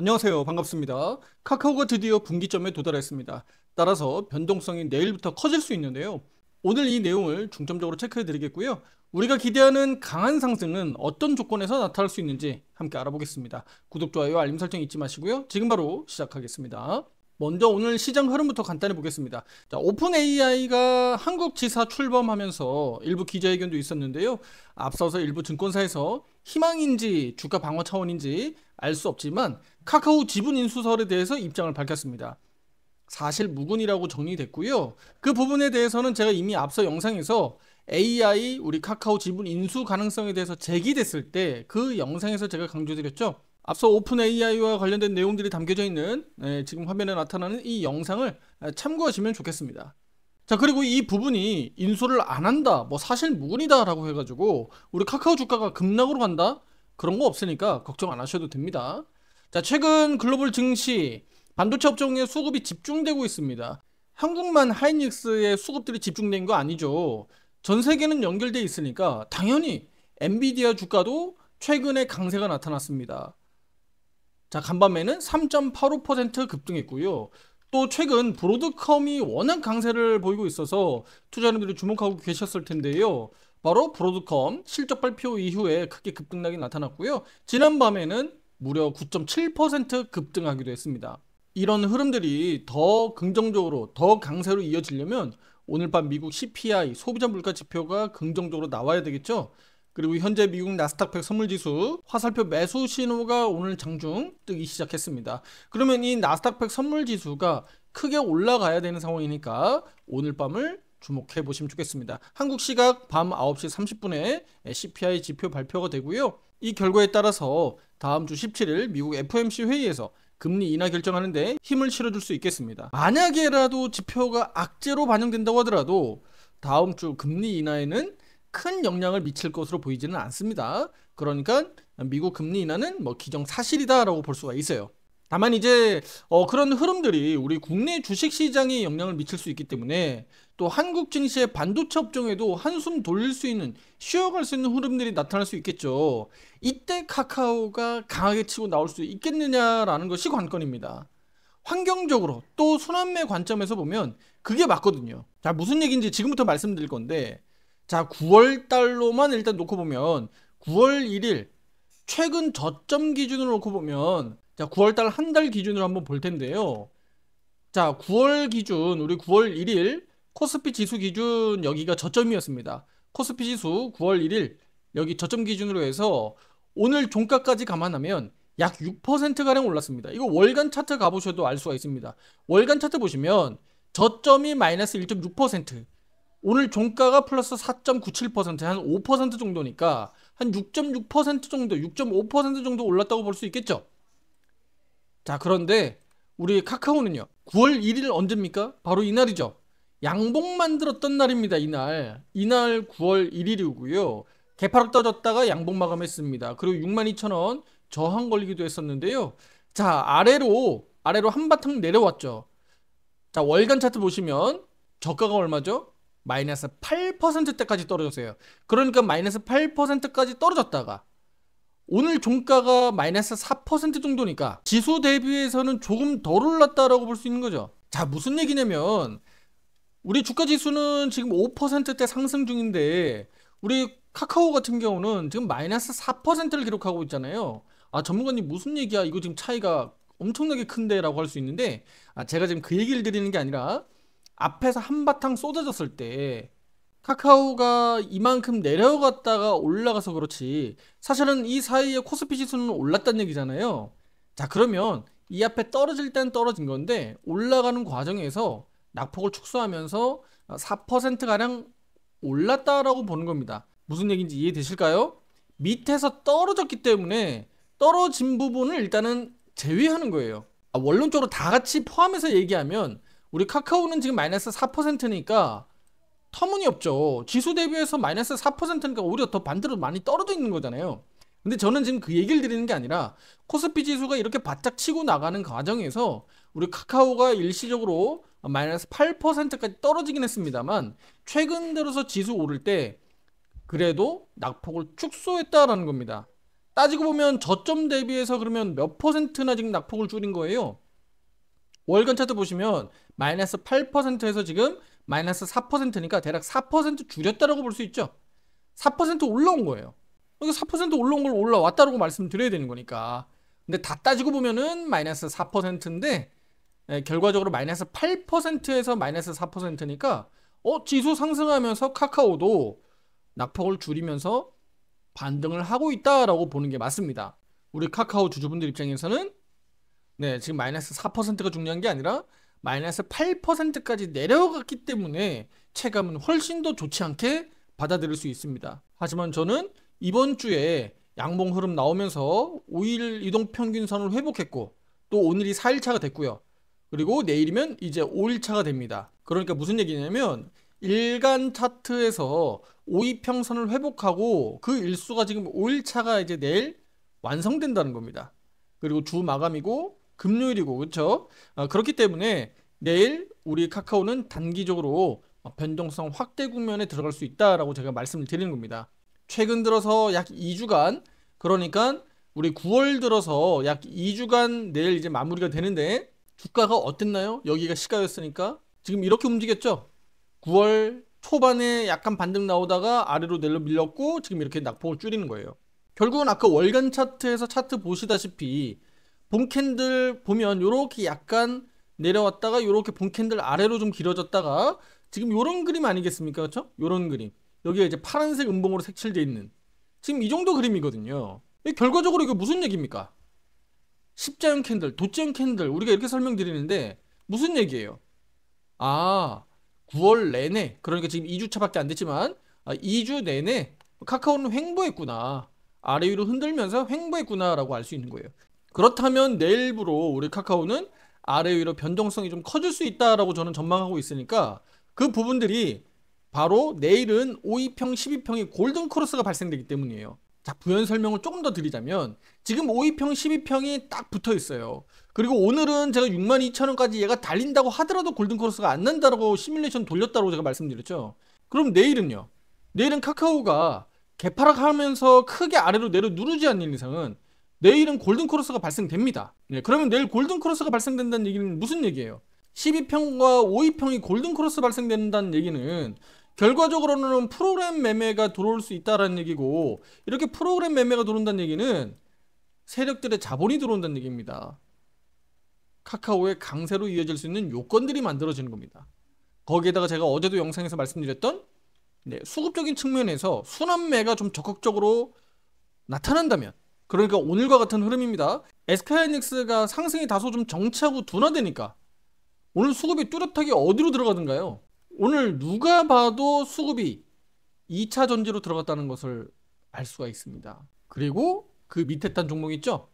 안녕하세요. 반갑습니다. 카카오가 드디어 분기점에 도달했습니다. 따라서 변동성이 내일부터 커질 수 있는데요. 오늘 이 내용을 중점적으로 체크해 드리겠고요. 우리가 기대하는 강한 상승은 어떤 조건에서 나타날 수 있는지 함께 알아보겠습니다. 구독, 좋아요, 알림 설정 잊지 마시고요. 지금 바로 시작하겠습니다. 먼저 오늘 시장 흐름부터 간단히 보겠습니다. 자, 오픈 AI가 한국 지사 출범하면서 일부 기자회견도 있었는데요. 앞서서 일부 증권사에서 희망인지 주가 방어 차원인지 알 수 없지만 카카오 지분 인수설에 대해서 입장을 밝혔습니다. 사실 무근이라고 정리됐고요. 그 부분에 대해서는 제가 이미 앞서 영상에서 AI 우리 카카오 지분 인수 가능성에 대해서 제기됐을 때 그 영상에서 제가 강조드렸죠. 앞서 오픈 AI와 관련된 내용들이 담겨져 있는 지금 화면에 나타나는 이 영상을 참고하시면 좋겠습니다. 자, 그리고 이 부분이 인수를 안 한다, 뭐 사실 무근이다 라고 해가지고 우리 카카오 주가가 급락으로 간다? 그런 거 없으니까 걱정 안 하셔도 됩니다. 자, 최근 글로벌 증시 반도체 업종에 수급이 집중되고 있습니다. 한국만 하이닉스의 수급들이 집중된 거 아니죠. 전 세계는 연결돼 있으니까 당연히 엔비디아 주가도 최근에 강세가 나타났습니다. 자, 간밤에는 3.85% 급등했고요. 또 최근 브로드컴이 워낙 강세를 보이고 있어서 투자자분들이 주목하고 계셨을 텐데요. 바로 브로드컴 실적 발표 이후에 크게 급등락이 나타났고요. 지난밤에는 무려 9.7% 급등하기도 했습니다. 이런 흐름들이 더 긍정적으로, 더 강세로 이어지려면 오늘 밤 미국 CPI 소비자 물가 지표가 긍정적으로 나와야 되겠죠. 그리고 현재 미국 나스닥 100 선물지수 화살표 매수 신호가 오늘 장중 뜨기 시작했습니다. 그러면 이 나스닥 100 선물지수가 크게 올라가야 되는 상황이니까 오늘 밤을 주목해 보시면 좋겠습니다. 한국 시각 밤 9시 30분에 CPI 지표 발표가 되고요. 이 결과에 따라서 다음 주 17일 미국 FOMC 회의에서 금리 인하 결정하는데 힘을 실어줄 수 있겠습니다. 만약에라도 지표가 악재로 반영된다고 하더라도 다음 주 금리 인하에는 큰 영향을 미칠 것으로 보이지는 않습니다. 그러니까 미국 금리 인하는 뭐 기정사실이다라고 볼 수가 있어요. 다만 이제 그런 흐름들이 우리 국내 주식시장에 영향을 미칠 수 있기 때문에 또 한국 증시의 반도체 업종에도 한숨 돌릴 수 있는, 쉬어갈 수 있는 흐름들이 나타날 수 있겠죠. 이때 카카오가 강하게 치고 나올 수 있겠느냐라는 것이 관건입니다. 환경적으로 또 순환매 관점에서 보면 그게 맞거든요. 자, 무슨 얘기인지 지금부터 말씀드릴 건데, 자, 9월 달로만 일단 놓고 보면 9월 1일 최근 저점 기준으로 놓고 보면, 자, 9월 달 한 달 기준으로 한번 볼 텐데요. 자, 9월 기준 우리 9월 1일 코스피 지수 기준 여기가 저점이었습니다. 코스피 지수 9월 1일 여기 저점 기준으로 해서 오늘 종가까지 감안하면 약 6%가량 올랐습니다. 이거 월간 차트 가보셔도 알 수가 있습니다. 월간 차트 보시면 저점이 마이너스 1.6%, 오늘 종가가 플러스 4.97%, 한 5% 정도니까 한 6.6% 정도, 6.5% 정도 올랐다고 볼 수 있겠죠. 자, 그런데 우리 카카오는요, 9월 1일 언제입니까? 바로 이날이죠. 양봉 만들었던 날입니다. 이날 9월 1일이고요. 개파락 떠졌다가 양봉 마감했습니다. 그리고 62,000원 저항 걸리기도 했었는데요. 자, 아래로 한바탕 내려왔죠. 자, 월간 차트 보시면 저가가 얼마죠? 마이너스 8%대까지 떨어졌어요. 그러니까 마이너스 8%까지 떨어졌다가 오늘 종가가 마이너스 4% 정도니까 지수 대비해서는 조금 덜 올랐다라고 볼 수 있는 거죠. 자, 무슨 얘기냐면 우리 주가 지수는 지금 5%대 상승 중인데 우리 카카오 같은 경우는 지금 마이너스 4%를 기록하고 있잖아요. 아, 전문가님 무슨 얘기야? 이거 지금 차이가 엄청나게 큰데 라고 할 수 있는데, 제가 지금 그 얘기를 드리는 게 아니라 앞에서 한바탕 쏟아졌을 때 카카오가 이만큼 내려갔다가 올라가서 그렇지 사실은 이 사이에 코스피 지수는 올랐다는 얘기잖아요. 자, 그러면 이 앞에 떨어질 땐 떨어진 건데 올라가는 과정에서 낙폭을 축소하면서 4%가량 올랐다라고 보는 겁니다. 무슨 얘기인지 이해되실까요? 밑에서 떨어졌기 때문에 떨어진 부분을 일단은 제외하는 거예요. 원론적으로 다 같이 포함해서 얘기하면 우리 카카오는 지금 마이너스 4%니까 터무니없죠. 지수 대비해서 마이너스 4%니까 오히려 더 반대로 많이 떨어져 있는 거잖아요. 근데 저는 지금 그 얘기를 드리는 게 아니라 코스피 지수가 이렇게 바짝 치고 나가는 과정에서 우리 카카오가 일시적으로 마이너스 8%까지 떨어지긴 했습니다만 최근 들어서 지수 오를 때 그래도 낙폭을 축소했다라는 겁니다. 따지고 보면 저점 대비해서 그러면 몇 퍼센트나 지금 낙폭을 줄인 거예요? 월간 차트 보시면 마이너스 8%에서 지금 마이너스 4%니까 대략 4% 줄였다라고 볼 수 있죠. 4% 올라온 거예요. 그러니까 4% 올라온 걸 올라왔다라고 말씀드려야 되는 거니까. 근데 다 따지고 보면은 마이너스 4%인데 결과적으로 마이너스 8%에서 마이너스 4%니까 지수 상승하면서 카카오도 낙폭을 줄이면서 반등을 하고 있다라고 보는 게 맞습니다. 우리 카카오 주주분들 입장에서는 지금 마이너스 4%가 중요한 게 아니라 마이너스 8%까지 내려갔기 때문에 체감은 훨씬 더 좋지 않게 받아들일 수 있습니다. 하지만 저는 이번 주에 양봉 흐름 나오면서 5일 이동평균선을 회복했고 또 오늘이 4일차가 됐고요. 그리고 내일이면 이제 5일차가 됩니다. 그러니까 무슨 얘기냐면 일간 차트에서 5이평선을 회복하고 그 일수가 지금 5일차가 이제 내일 완성된다는 겁니다. 그리고 주 마감이고 금요일이고 그렇죠? 그렇기 때문에 내일 우리 카카오는 단기적으로 변동성 확대 국면에 들어갈 수 있다라고 제가 말씀을 드리는 겁니다. 최근 들어서 약 2주간 그러니까 우리 9월 들어서 약 2주간 내일 이제 마무리가 되는데 주가가 어땠나요? 여기가 시가였으니까 지금 이렇게 움직였죠? 9월 초반에 약간 반등 나오다가 아래로 내려 밀렸고 지금 이렇게 낙폭을 줄이는 거예요. 결국은 아까 월간 차트에서 차트 보시다시피 본 캔들 보면 요렇게 약간 내려왔다가 요렇게 본 캔들 아래로 좀 길어졌다가 지금 요런 그림 아니겠습니까? 그렇죠? 요런 그림. 여기가 이제 파란색 음봉으로 색칠되어 있는 지금 이 정도 그림이거든요. 결과적으로 이거 무슨 얘기입니까? 십자형 캔들, 도자형 캔들 우리가 이렇게 설명드리는데 무슨 얘기예요? 9월 내내 그러니까 지금 2주차밖에 안 됐지만 2주 내내 카카오는 횡보했구나. 아래 위로 흔들면서 횡보했구나 라고 알 수 있는 거예요. 그렇다면 내일부로 우리 카카오는 아래 위로 변동성이 좀 커질 수 있다라고 저는 전망하고 있으니까 그 부분들이 바로 내일은 5이평, 12평이 골든 크로스가 발생되기 때문이에요. 자, 부연 설명을 조금 더 드리자면 지금 5이평, 12평이 딱 붙어 있어요. 그리고 오늘은 제가 62,000원까지 얘가 달린다고 하더라도 골든 크로스가 안 난다라고 시뮬레이션 돌렸다고 제가 말씀드렸죠. 그럼 내일은요? 내일은 카카오가 개파락하면서 크게 아래로 내려 누르지 않는 이상은 내일은 골든 크로스가 발생됩니다. 그러면 내일 골든 크로스가 발생된다는 얘기는 무슨 얘기예요? 12평과 5이평이 골든 크로스 발생된다는 얘기는 결과적으로는 프로그램 매매가 들어올 수 있다는 얘기고 이렇게 프로그램 매매가 들어온다는 얘기는 세력들의 자본이 들어온다는 얘기입니다. 카카오의 강세로 이어질 수 있는 요건들이 만들어지는 겁니다. 거기에다가 제가 어제도 영상에서 말씀드렸던 수급적인 측면에서 순환매가 좀 적극적으로 나타난다면 그러니까 오늘과 같은 흐름입니다. SK하이닉스가 상승이 다소 좀 정체하고 둔화되니까 오늘 수급이 뚜렷하게 어디로 들어가던가요? 오늘 누가 봐도 수급이 2차 전지로 들어갔다는 것을 알 수가 있습니다. 그리고 그 밑에 단 종목 있죠?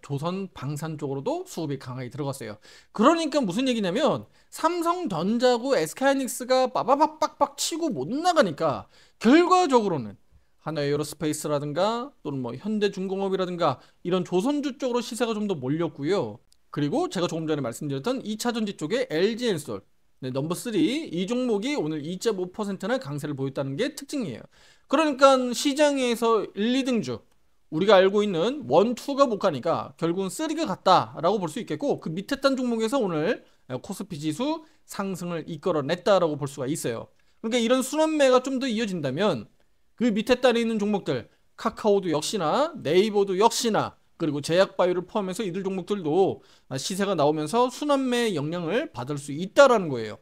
조선 방산 쪽으로도 수급이 강하게 들어갔어요. 그러니까 무슨 얘기냐면 삼성전자고 SK하이닉스가 빠바박 빡빡 치고 못 나가니까 결과적으로는 하나에어로스페이스라든가 또는 뭐 현대중공업이라든가 이런 조선주 쪽으로 시세가 좀 더 몰렸고요. 그리고 제가 조금 전에 말씀드렸던 2차전지 쪽에 LG엔솔 넘버 3 이 종목이 오늘 2.5%나 강세를 보였다는 게 특징이에요. 그러니까 시장에서 1, 2등주 우리가 알고 있는 1, 2가 못 가니까 결국은 3가 갔다라고 볼 수 있겠고 그 밑에 단 종목에서 오늘 코스피 지수 상승을 이끌어냈다라고 볼 수가 있어요. 그러니까 이런 순환매가 좀 더 이어진다면 그 밑에 단에 있는 종목들 카카오도 역시나 네이버도 역시나 그리고 제약바이오를 포함해서 이들 종목들도 시세가 나오면서 순환매 영향을 받을 수 있다라는 거예요.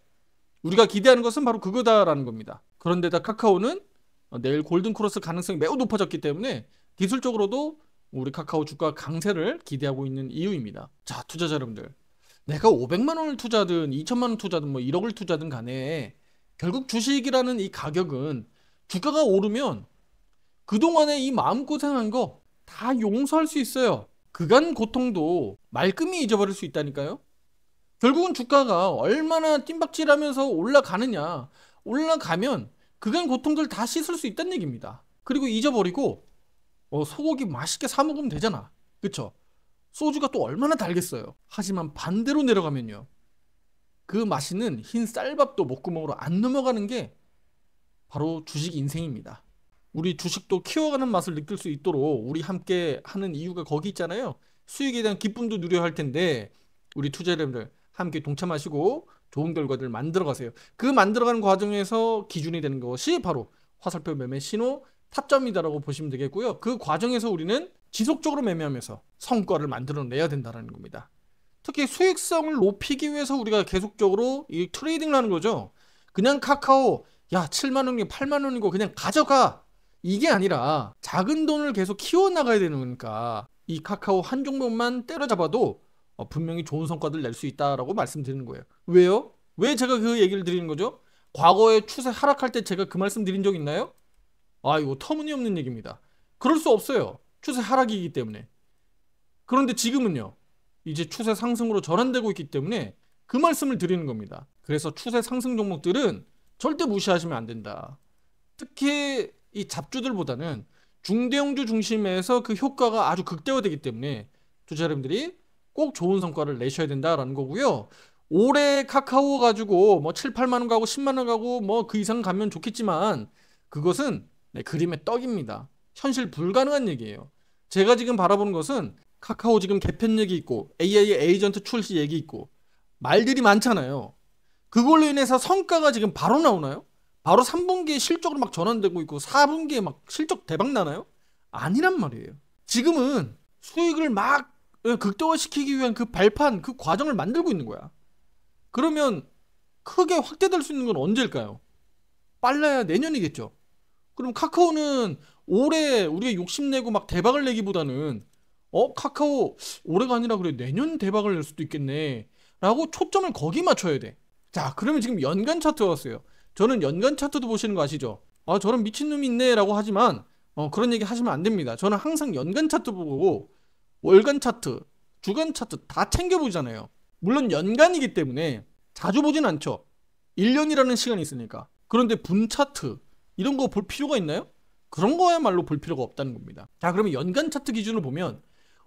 우리가 기대하는 것은 바로 그거다라는 겁니다. 그런데다 카카오는 내일 골든크로스 가능성이 매우 높아졌기 때문에 기술적으로도 우리 카카오 주가 강세를 기대하고 있는 이유입니다. 자, 투자자 여러분들, 내가 500만 원을 투자든 2천만 원 투자든 뭐 1억을 투자든 간에 결국 주식이라는 이 가격은 주가가 오르면 그동안에 이 마음고생한 거 다 용서할 수 있어요. 그간 고통도 말끔히 잊어버릴 수 있다니까요. 결국은 주가가 얼마나 뜀박질하면서 올라가느냐, 올라가면 그간 고통들 다 씻을 수 있다는 얘기입니다. 그리고 잊어버리고 소고기 맛있게 사 먹으면 되잖아. 그쵸? 소주가 또 얼마나 달겠어요. 하지만 반대로 내려가면요, 그 맛있는 흰 쌀밥도 목구멍으로 안 넘어가는 게 바로 주식 인생입니다. 우리 주식도 키워가는 맛을 느낄 수 있도록 우리 함께 하는 이유가 거기 있잖아요. 수익에 대한 기쁨도 누려야 할 텐데 우리 투자자분들 함께 동참하시고 좋은 결과들 만들어 가세요. 그 만들어가는 과정에서 기준이 되는 것이 바로 화살표 매매 신호 타점이다라고 보시면 되겠고요. 그 과정에서 우리는 지속적으로 매매하면서 성과를 만들어내야 된다는 겁니다. 특히 수익성을 높이기 위해서 우리가 계속적으로 이 트레이딩을 하는 거죠. 그냥 카카오 야 7만 원이고 8만 원이고 그냥 가져가 이게 아니라 작은 돈을 계속 키워나가야 되는 거니까 이 카카오 한 종목만 때려잡아도 분명히 좋은 성과들 낼 수 있다라고 말씀드리는 거예요. 왜요? 왜 제가 그 얘기를 드리는 거죠? 과거에 추세 하락할 때 제가 그 말씀 드린 적 있나요? 아 이거 터무니없는 얘기입니다. 그럴 수 없어요. 추세 하락이기 때문에. 그런데 지금은요. 이제 추세 상승으로 전환되고 있기 때문에 그 말씀을 드리는 겁니다. 그래서 추세 상승 종목들은 절대 무시하시면 안 된다. 특히 이 잡주들보다는 중대형주 중심에서 그 효과가 아주 극대화되기 때문에 투자 여러분들이 꼭 좋은 성과를 내셔야 된다라는 거고요. 올해 카카오 가지고 뭐 7, 8만 원 가고 10만 원 가고 뭐 그 이상 가면 좋겠지만 그것은 그림의 떡입니다. 현실 불가능한 얘기예요. 제가 지금 바라보는 것은 카카오 지금 개편 얘기 있고 AI 에이전트 출시 얘기 있고 말들이 많잖아요. 그걸로 인해서 성과가 지금 바로 나오나요? 바로 3분기에 실적으로 막 전환되고 있고 4분기에 막 실적 대박 나나요? 아니란 말이에요. 지금은 수익을 막 극대화시키기 위한 그 발판, 그 과정을 만들고 있는 거야. 그러면 크게 확대될 수 있는 건 언제일까요? 빨라야 내년이겠죠. 그럼 카카오는 올해 우리가 욕심내고 막 대박을 내기보다는 카카오 올해가 아니라 그래 내년 대박을 낼 수도 있겠네 라고 초점을 거기 맞춰야 돼. 자 그러면 지금 연간 차트 왔어요. 저는 연간 차트도 보시는 거 아시죠? 아 저런 미친놈이 있네 라고 하지만 그런 얘기 하시면 안 됩니다. 저는 항상 연간 차트 보고 월간 차트, 주간 차트 다 챙겨보잖아요. 물론 연간이기 때문에 자주 보진 않죠. 1년이라는 시간이 있으니까. 그런데 분 차트 이런 거 볼 필요가 있나요? 그런 거야말로 볼 필요가 없다는 겁니다. 자 그러면 연간 차트 기준으로 보면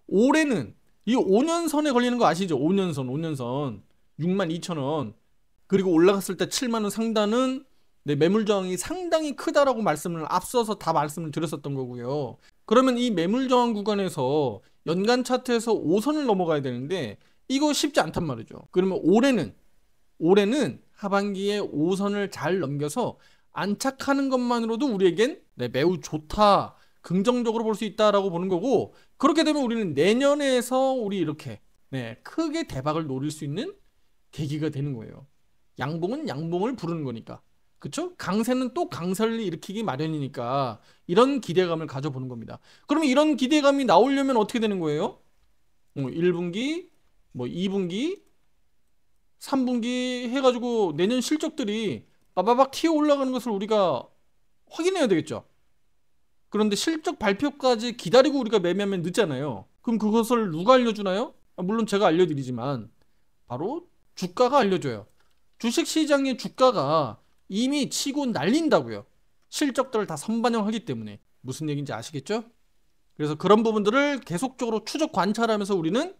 올해는 이 5년선에 걸리는 거 아시죠? 5년선 62,000원 그리고 올라갔을 때 7만원 상단은 매물 저항이 상당히 크다라고 말씀을 앞서서 다 말씀을 드렸었던 거고요. 그러면 이 매물 저항 구간에서 연간 차트에서 5선을 넘어가야 되는데 이거 쉽지 않단 말이죠. 그러면 올해는 하반기에 5선을 잘 넘겨서 안착하는 것만으로도 우리에겐 매우 좋다, 긍정적으로 볼 수 있다라고 보는 거고 그렇게 되면 우리는 내년에서 우리 이렇게 크게 대박을 노릴 수 있는 계기가 되는 거예요. 양봉은 양봉을 부르는 거니까. 그쵸? 강세는 또 강세를 일으키기 마련이니까 이런 기대감을 가져보는 겁니다. 그러면 이런 기대감이 나오려면 어떻게 되는 거예요? 1분기, 뭐 2분기, 3분기 해가지고 내년 실적들이 빠바박 튀어 올라가는 것을 우리가 확인해야 되겠죠. 그런데 실적 발표까지 기다리고 우리가 매매하면 늦잖아요. 그럼 그것을 누가 알려주나요? 물론 제가 알려드리지만 바로 주가가 알려줘요. 주식시장의 주가가 이미 치고 날린다고요. 실적들을 다 선반영하기 때문에. 무슨 얘기인지 아시겠죠? 그래서 그런 부분들을 계속적으로 추적 관찰하면서 우리는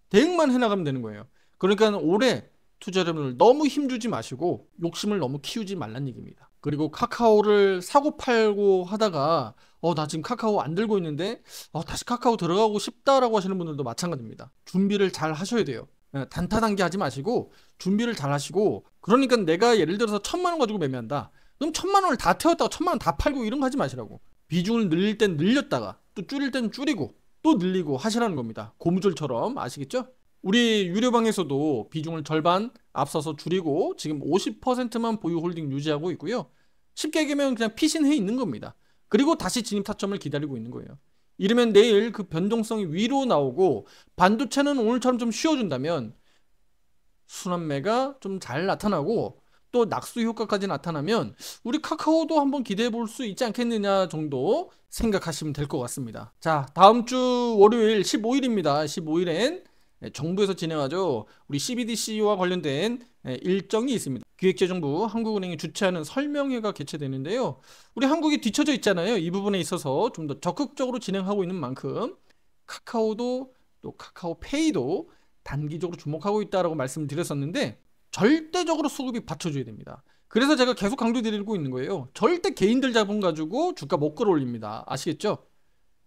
대응만 해나가면 되는 거예요. 그러니까 올해 투자자분들 너무 힘주지 마시고 욕심을 너무 키우지 말란 얘기입니다. 그리고 카카오를 사고 팔고 하다가 나 지금 카카오 안 들고 있는데 다시 카카오 들어가고 싶다라고 하시는 분들도 마찬가지입니다. 준비를 잘 하셔야 돼요. 단타단계 하지 마시고 준비를 잘 하시고 그러니까 내가 예를 들어서 1,000만 원 가지고 매매한다. 그럼 1,000만 원을 다 태웠다가 1,000만 원 다 팔고 이런 거 하지 마시라고. 비중을 늘릴 땐 늘렸다가 또 줄일 땐 줄이고 또 늘리고 하시라는 겁니다. 고무줄처럼 아시겠죠? 우리 유료방에서도 비중을 절반 앞서서 줄이고 지금 50%만 보유 홀딩 유지하고 있고요. 쉽게 얘기하면 그냥 피신해 있는 겁니다. 그리고 다시 진입 타점을 기다리고 있는 거예요. 이러면 내일 그 변동성이 위로 나오고 반도체는 오늘처럼 좀 쉬어준다면 순환매가 좀 잘 나타나고 또 낙수 효과까지 나타나면 우리 카카오도 한번 기대해 볼 수 있지 않겠느냐 정도 생각하시면 될 것 같습니다. 자 다음 주 월요일 15일입니다. 15일엔 정부에서 진행하죠. 우리 CBDC와 관련된 일정이 있습니다. 기획재정부 한국은행이 주최하는 설명회가 개최되는데요. 우리 한국이 뒤처져 있잖아요. 이 부분에 있어서 좀 더 적극적으로 진행하고 있는 만큼 카카오도 또 카카오페이도 단기적으로 주목하고 있다라고 말씀을 드렸었는데 절대적으로 수급이 받쳐줘야 됩니다. 그래서 제가 계속 강조드리고 있는 거예요. 절대 개인들 자본 가지고 주가 못 끌어올립니다. 아시겠죠?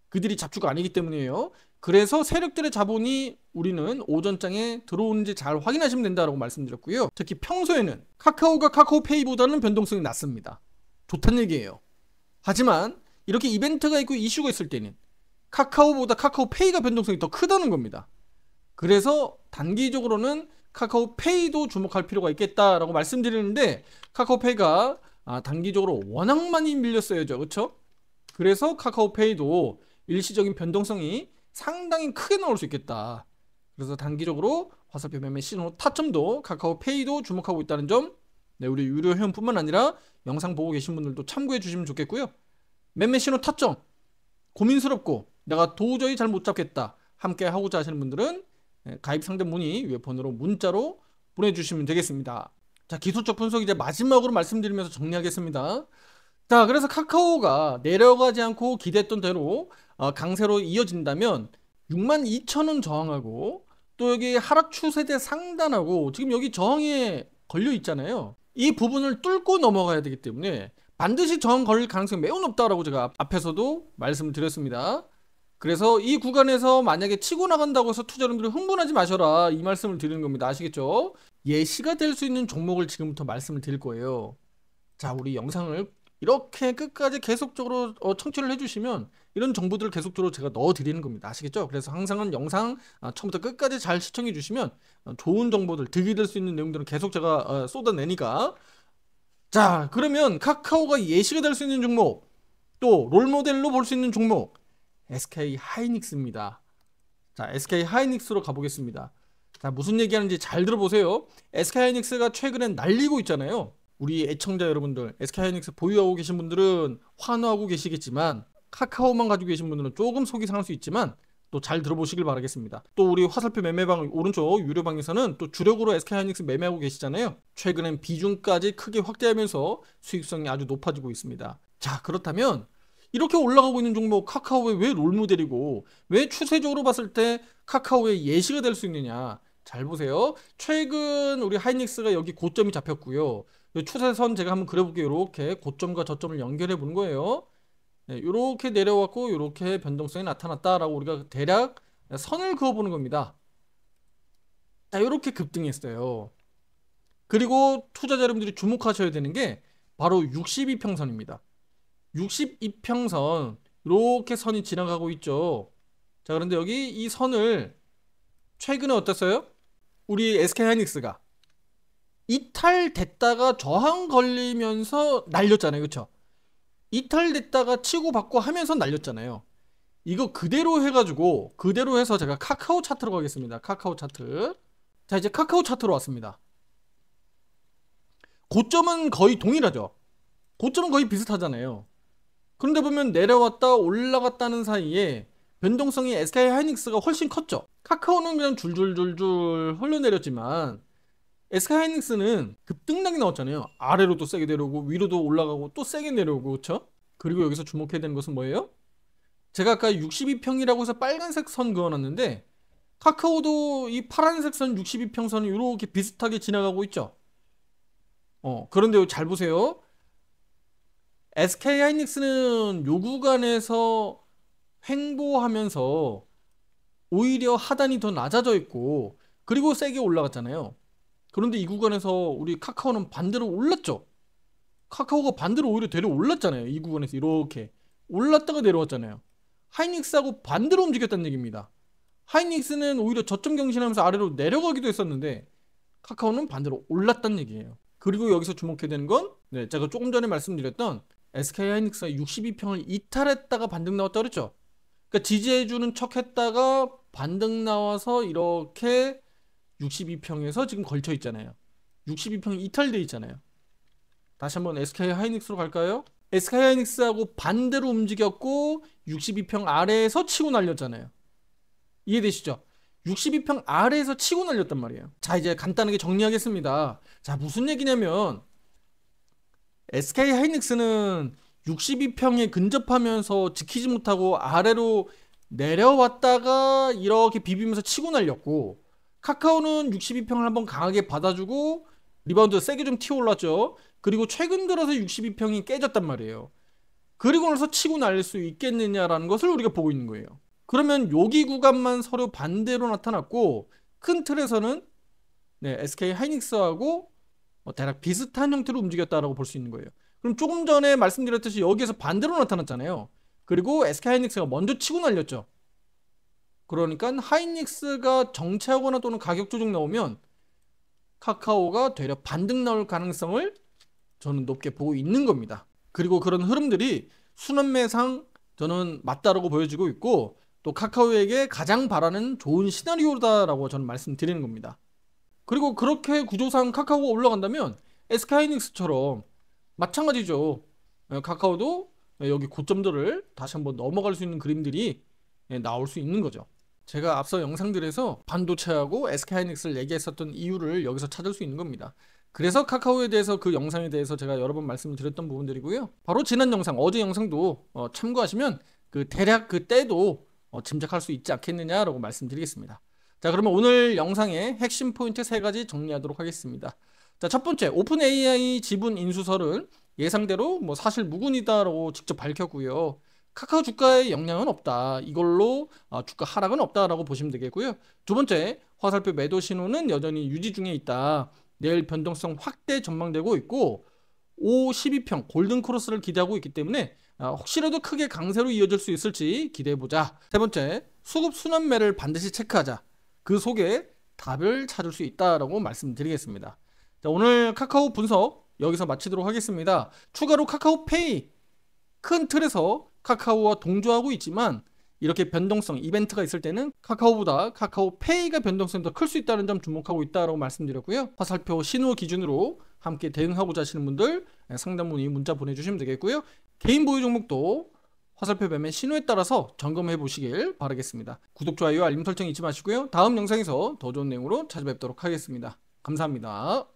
그들이 잡주가 아니기 때문이에요. 그래서 세력들의 자본이 우리는 오전장에 들어오는지 잘 확인하시면 된다고 말씀드렸고요. 특히 평소에는 카카오가 카카오페이보다는 변동성이 낮습니다. 좋다는 얘기예요. 하지만 이렇게 이벤트가 있고 이슈가 있을 때는 카카오보다 카카오페이가 변동성이 더 크다는 겁니다. 그래서 단기적으로는 카카오페이도 주목할 필요가 있겠다라고 말씀드리는데, 카카오페이가 단기적으로 워낙 많이 밀렸어요. 그렇죠? 그래서 카카오페이도 일시적인 변동성이 상당히 크게 나올 수 있겠다. 그래서 단기적으로 화살표 매매 신호 타점도 카카오페이도 주목하고 있다는 점, 네, 우리 유료 회원뿐만 아니라 영상 보고 계신 분들도 참고해 주시면 좋겠고요. 매매 신호 타점 고민스럽고 내가 도저히 잘 못 잡겠다, 함께 하고자 하시는 분들은 가입 상담 문의 위에 번호로 문자로 보내주시면 되겠습니다. 자, 기술적 분석 이제 마지막으로 말씀드리면서 정리하겠습니다. 자, 그래서 카카오가 내려가지 않고 기대했던 대로 강세로 이어진다면 62,000원 저항하고 또 여기 하락 추세대 상단하고 지금 여기 저항에 걸려 있잖아요. 이 부분을 뚫고 넘어가야 되기 때문에 반드시 저항 걸릴 가능성이 매우 높다라고 제가 앞에서도 말씀을 드렸습니다. 그래서 이 구간에서 만약에 치고 나간다고 해서 투자자분들이 흥분하지 마셔라, 이 말씀을 드리는 겁니다. 아시겠죠? 예시가 될 수 있는 종목을 지금부터 말씀을 드릴 거예요. 자, 우리 영상을 이렇게 끝까지 계속적으로 청취를 해주시면 이런 정보들을 계속적으로 제가 넣어드리는 겁니다. 아시겠죠? 그래서 항상은 영상 처음부터 끝까지 잘 시청해 주시면 좋은 정보들, 득이 될 수 있는 내용들은 계속 제가 쏟아내니까. 자, 그러면 카카오가 예시가 될 수 있는 종목, 또 롤모델로 볼 수 있는 종목, SK 하이닉스입니다. 자, SK 하이닉스로 가보겠습니다. 자, 무슨 얘기하는지 잘 들어보세요. SK 하이닉스가 최근에 날리고 있잖아요. 우리 애청자 여러분들, SK 하이닉스 보유하고 계신 분들은 환호하고 계시겠지만, 카카오만 가지고 계신 분들은 조금 속이 상할 수 있지만 또 잘 들어보시길 바라겠습니다. 또 우리 화살표 매매방 오른쪽 유료방에서는 또 주력으로 SK 하이닉스 매매하고 계시잖아요. 최근엔 비중까지 크게 확대하면서 수익성이 아주 높아지고 있습니다. 자, 그렇다면 이렇게 올라가고 있는 종목 카카오의 왜 롤모델이고 왜 추세적으로 봤을 때 카카오의 예시가 될 수 있느냐, 잘 보세요. 최근 우리 하이닉스가 여기 고점이 잡혔고요. 추세선 제가 한번 그려볼게요. 이렇게 고점과 저점을 연결해 보는 거예요. 네, 이렇게 내려왔고 이렇게 변동성이 나타났다라고 우리가 대략 선을 그어보는 겁니다. 자, 이렇게 급등했어요. 그리고 투자자 여러분들이 주목하셔야 되는 게 바로 62평선입니다. 62평선 이렇게 선이 지나가고 있죠. 자, 그런데 여기 이 선을 최근에 어땠어요? 우리 SK하이닉스가 이탈됐다가 저항 걸리면서 날렸잖아요. 그쵸? 이탈됐다가 치고받고 하면서 날렸잖아요. 이거 그대로 해가지고 그대로 해서 제가 카카오 차트로 가겠습니다. 카카오 차트. 자, 이제 카카오 차트로 왔습니다. 고점은 거의 동일하죠. 고점은 거의 비슷하잖아요. 그런데 보면 내려왔다 올라갔다는 사이에 변동성이 SK하이닉스가 훨씬 컸죠. 카카오는 그냥 줄줄줄줄 흘러내렸지만 SK하이닉스는 급등락이 나왔잖아요. 아래로도 세게 내려오고 위로도 올라가고 또 세게 내려오고, 그렇죠? 그리고 여기서 주목해야 되는 것은 뭐예요? 제가 아까 62평이라고 해서 빨간색 선 그어놨는데 카카오도 이 파란색 선 62평선이 이렇게 비슷하게 지나가고 있죠. 그런데 잘 보세요. SK하이닉스는 요 구간에서 횡보하면서 오히려 하단이 더 낮아져 있고 그리고 세게 올라갔잖아요. 그런데 이 구간에서 우리 카카오는 반대로 올랐죠. 카카오가 반대로 오히려 데려 올랐잖아요. 이 구간에서 이렇게 올랐다가 내려왔잖아요. 하이닉스하고 반대로 움직였다는 얘기입니다. 하이닉스는 오히려 저점 경신하면서 아래로 내려가기도 했었는데 카카오는 반대로 올랐다는 얘기예요. 그리고 여기서 주목해야 되는 건 제가 조금 전에 말씀드렸던 SK하이닉스가 62평을 이탈했다가 반등 나왔다 그랬죠. 그러니까 지지해주는 척 했다가 반등 나와서 이렇게 62평에서 지금 걸쳐 있잖아요. 62평이 이탈돼 있잖아요. 다시 한번 SK하이닉스로 갈까요? SK하이닉스하고 반대로 움직였고 62평 아래에서 치고 날렸잖아요. 이해되시죠? 62평 아래에서 치고 날렸단 말이에요. 자, 이제 간단하게 정리하겠습니다. 자, 무슨 얘기냐면 SK하이닉스는 62평에 근접하면서 지키지 못하고 아래로 내려왔다가 이렇게 비비면서 치고 날렸고, 카카오는 62평을 한번 강하게 받아주고 리바운드 세게 좀 튀어 올랐죠. 그리고 최근 들어서 62평이 깨졌단 말이에요. 그리고 나서 치고 날릴 수 있겠느냐라는 것을 우리가 보고 있는 거예요. 그러면 여기 구간만 서로 반대로 나타났고 큰 틀에서는 SK 하이닉스하고 대략 비슷한 형태로 움직였다라고 볼 수 있는 거예요. 그럼 조금 전에 말씀드렸듯이 여기에서 반대로 나타났잖아요. 그리고 SK 하이닉스가 먼저 치고 날렸죠. 그러니까 하이닉스가 정체하거나 또는 가격 조정 나오면 카카오가 되려 반등 나올 가능성을 저는 높게 보고 있는 겁니다. 그리고 그런 흐름들이 순환매상 저는 맞다라고 보여지고 있고 또 카카오에게 가장 바라는 좋은 시나리오다라고 저는 말씀드리는 겁니다. 그리고 그렇게 구조상 카카오가 올라간다면 SK하이닉스처럼 마찬가지죠. 카카오도 여기 고점들을 다시 한번 넘어갈 수 있는 그림들이 나올 수 있는 거죠. 제가 앞서 영상들에서 반도체하고 SK하이닉스를 얘기했었던 이유를 여기서 찾을 수 있는 겁니다. 그래서 카카오에 대해서 그 영상에 대해서 제가 여러 번 말씀을 드렸던 부분들이고요. 바로 지난 영상, 어제 영상도 참고하시면 그 대략 그 때도 짐작할 수 있지 않겠느냐라고 말씀드리겠습니다. 자, 그러면 오늘 영상의 핵심 포인트 3가지 정리하도록 하겠습니다. 자, 첫 번째, 오픈 AI 지분 인수설은 예상대로 사실 무근이다라고 직접 밝혔고요. 카카오 주가에 영향은 없다. 이걸로 주가 하락은 없다라고 보시면 되겠고요. 두 번째, 화살표 매도 신호는 여전히 유지 중에 있다. 내일 변동성 확대 전망되고 있고 12평 골든 크로스를 기대하고 있기 때문에 혹시라도 크게 강세로 이어질 수 있을지 기대해보자. 세 번째, 수급 순환매를 반드시 체크하자. 그 속에 답을 찾을 수 있다라고 말씀드리겠습니다. 자, 오늘 카카오 분석 여기서 마치도록 하겠습니다. 추가로 카카오페이 큰 틀에서 카카오와 동조하고 있지만 이렇게 변동성 이벤트가 있을 때는 카카오보다 카카오페이가 변동성이 더 클 수 있다는 점 주목하고 있다라고 말씀드렸고요. 화살표 신호 기준으로 함께 대응하고자 하시는 분들 상담 문의 문자 보내주시면 되겠고요. 개인 보유 종목도 화살표 매매 신호에 따라서 점검해 보시길 바라겠습니다. 구독, 좋아요, 알림 설정 잊지 마시고요. 다음 영상에서 더 좋은 내용으로 찾아뵙도록 하겠습니다. 감사합니다.